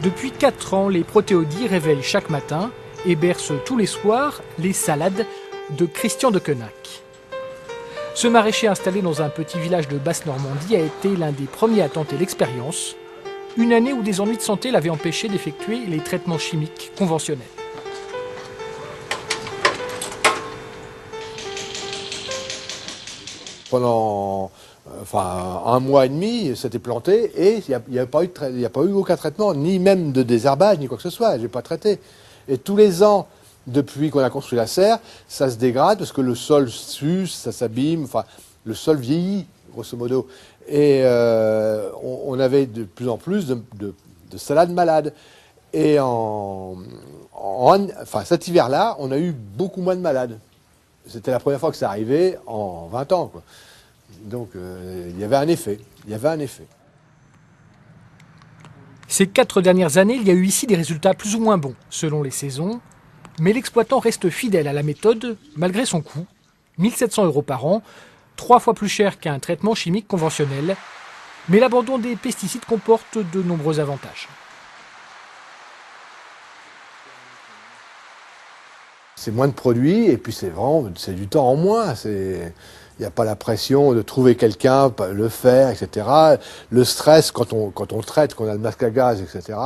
Depuis 4 ans, les protéodis réveillent chaque matin et bercent tous les soirs les salades de Christian de Quenac. Ce maraîcher installé dans un petit village de Basse-Normandie a été l'un des premiers à tenter l'expérience, une année où des ennuis de santé l'avaient empêché d'effectuer les traitements chimiques conventionnels. Pendant un mois et demi, c'était planté et il n'y a pas eu aucun traitement, ni même de désherbage, ni quoi que ce soit. Je n'ai pas traité. Et tous les ans, depuis qu'on a construit la serre, ça se dégrade parce que le sol s'use, ça s'abîme, le sol vieillit, grosso modo. Et on avait de plus en plus de salades malades. Et cet hiver-là, on a eu beaucoup moins de malades. C'était la première fois que ça arrivait en 20 ans, quoi. Donc il y avait un effet. Ces 4 dernières années, il y a eu ici des résultats plus ou moins bons, selon les saisons. Mais l'exploitant reste fidèle à la méthode, malgré son coût, 1 700 € par an, 3 fois plus cher qu'un traitement chimique conventionnel. Mais l'abandon des pesticides comporte de nombreux avantages. C'est moins de produits et puis c'est du temps en moins. Il n'y a pas la pression de trouver quelqu'un, le faire, etc. Le stress quand on traite, qu'on a le masque à gaz, etc.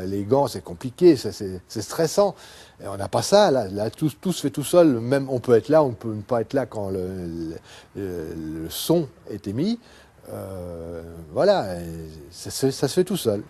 Les gants, c'est compliqué, c'est stressant. Et on n'a pas ça, là tout se fait tout seul. Même on peut être là, on peut ne pas être là quand le son est émis. Voilà, ça se fait tout seul.